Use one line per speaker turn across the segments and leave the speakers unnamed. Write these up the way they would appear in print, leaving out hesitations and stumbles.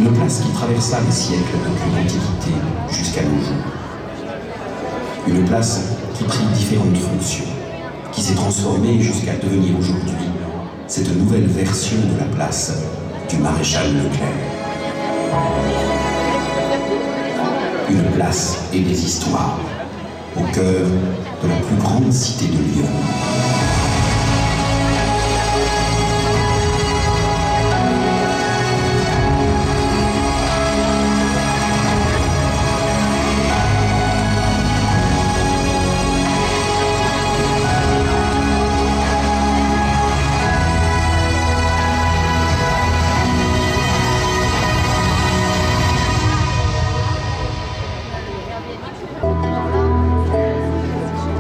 Une place qui traversa les siècles depuis l'Antiquité jusqu'à nos jours. Une place qui prit différentes fonctions, qui s'est transformée jusqu'à devenir aujourd'hui cette nouvelle version de la place du maréchal Leclerc. Une place et des histoires, au cœur de la plus grande cité de Lyon.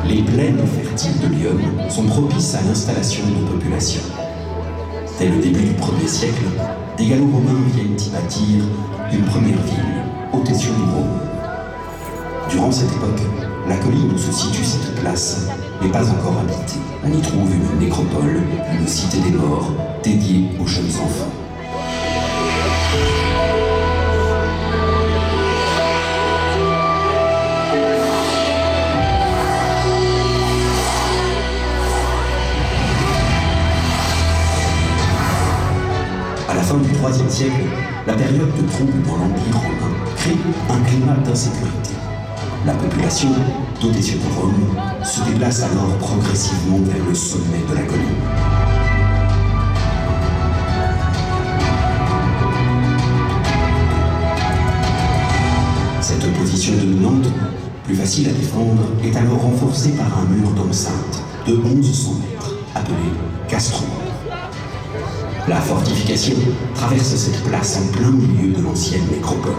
Les plaines fertiles de Lyon sont propices à l'installation de populations. Dès le début du 1er siècle, des Gallo-Romains viennent y bâtir une première ville, Autession-du-Rhône. Durant cette époque, la colline où se situe cette place n'est pas encore habitée. On y trouve une nécropole, une cité des morts, dédiée aux jeunes enfants. À la fin du IIIe siècle, la période de troubles dans l'Empire romain crée un climat d'insécurité. La population d'Autession-du-Rhône se déplace alors progressivement vers le sommet de la colline. Cette position dominante, plus facile à défendre, est alors renforcée par un mur d'enceinte de 1100 mètres, appelé castrum. La fortification traverse cette place en plein milieu de l'ancienne nécropole.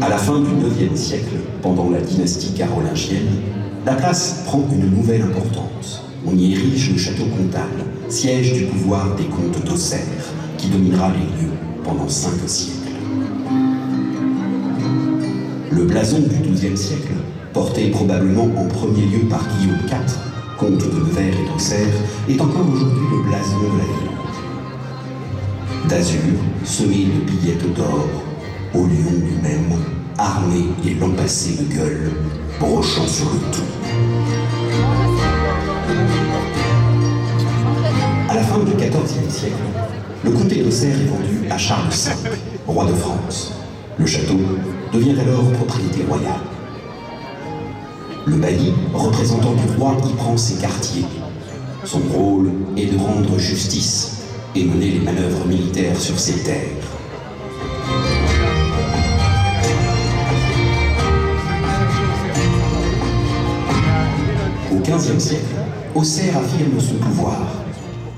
À la fin du IXe siècle, pendant la dynastie carolingienne, la place prend une nouvelle importance. On y érige le château comtal, siège du pouvoir des comtes d'Auxerre, qui dominera les lieux pendant 5 siècles. Le blason du XIIe siècle, porté probablement en premier lieu par Guillaume IV, comte de Nevers et d'Auxerre, est encore aujourd'hui le blason de la ville. D'azur, semé de billettes d'or, au lion lui-même, armé et lampassé de gueules, brochant sur le tout. À la fin du XIVe siècle, le comté d'Auxerre est vendu à Charles V, roi de France. Le château devient alors propriété royale. Le bailli, représentant du roi, y prend ses quartiers. Son rôle est de rendre justice et mener les manœuvres militaires sur ses terres. Au XVe siècle, Auxerre affirme son pouvoir.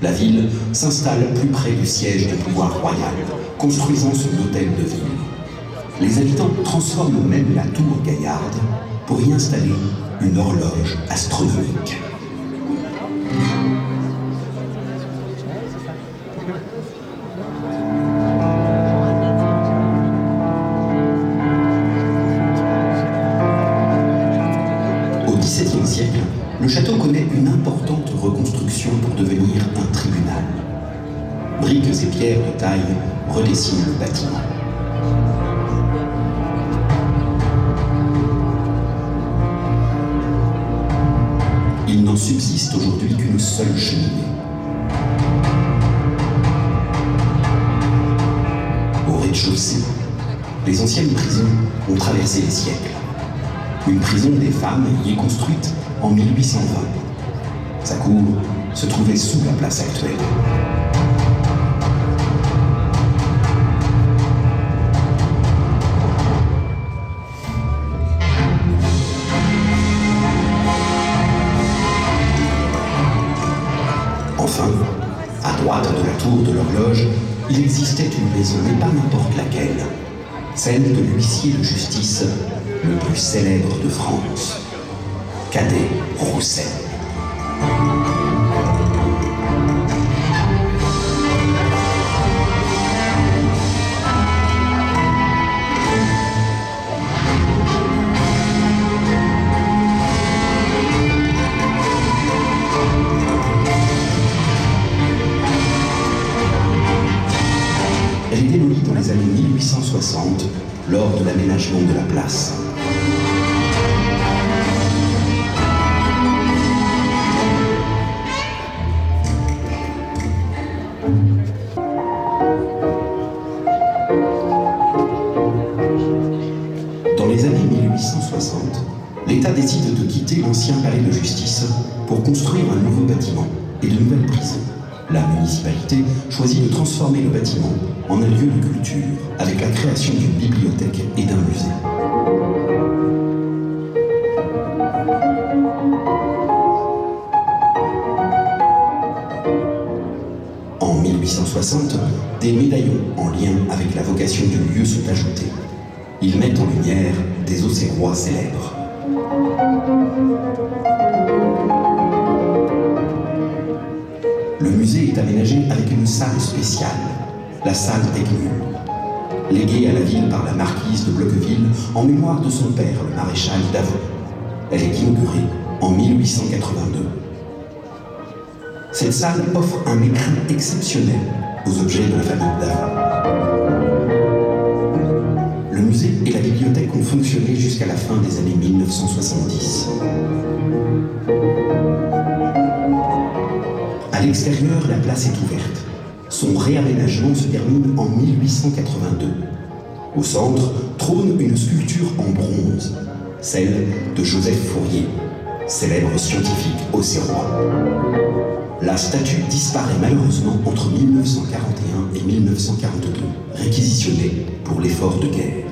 La ville s'installe plus près du siège du pouvoir royal, construisant son hôtel de ville. Les habitants transforment même la tour Gaillarde pour y installer une horloge astronomique. Au XVIIe siècle, le château connaît une importante reconstruction pour devenir un tribunal. Briques et pierres de taille redessinent le bâtiment. Il n'en subsiste aujourd'hui qu'une seule cheminée. Au rez-de-chaussée, les anciennes prisons ont traversé les siècles. Une prison des femmes y est construite en 1820. Sa cour se trouvait sous la place actuelle. Enfin, à droite de la tour de l'horloge, il existe existait une maison, mais pas n'importe laquelle, celle de l'huissier de justice le plus célèbre de France, Cadet Roussel. Elle est démolie dans les années 1860 lors de l'aménagement de la place. Dans les années 1860, l'État décide de quitter l'ancien palais de justice pour construire un nouveau bâtiment et de nouvelles prisons. La municipalité choisit de transformer le bâtiment en un lieu de culture avec la création d'une bibliothèque et d'un musée. En 1860, des médaillons en lien avec la vocation du lieu sont ajoutés. Ils mettent en lumière des Auxerrois célèbres. Le musée est aménagé avec une salle spéciale, la salle d'Eckmühl, léguée à la ville par la marquise de Bloqueville en mémoire de son père, le maréchal Davout. Elle est inaugurée en 1882. Cette salle offre un écrin exceptionnel aux objets de la famille Davout. Le musée et la bibliothèque ont fonctionné jusqu'à la fin des années 1970. À l'extérieur, la place est ouverte. Son réaménagement se termine en 1882. Au centre trône une sculpture en bronze, celle de Joseph Fourier, célèbre scientifique auxerrois. La statue disparaît malheureusement entre 1941 et 1942, réquisitionnée pour l'effort de guerre.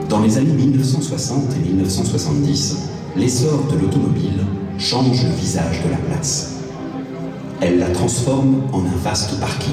Dans les années 1960 et 1970, l'essor de l'automobile change le visage de la place. Elle la transforme en un vaste parking.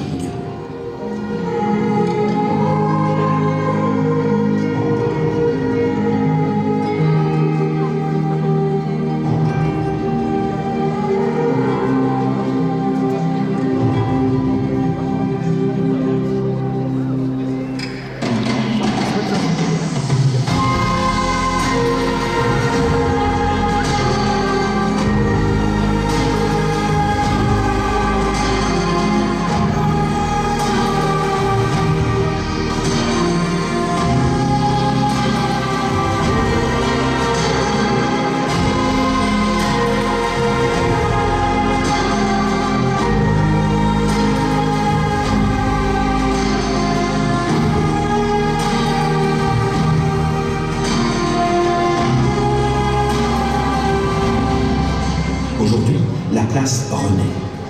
Aujourd'hui, la place renaît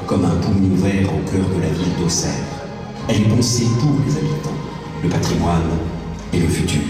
comme un poumon ouvert au cœur de la ville d'Auxerre. Elle est pensée pour les habitants, le patrimoine et le futur.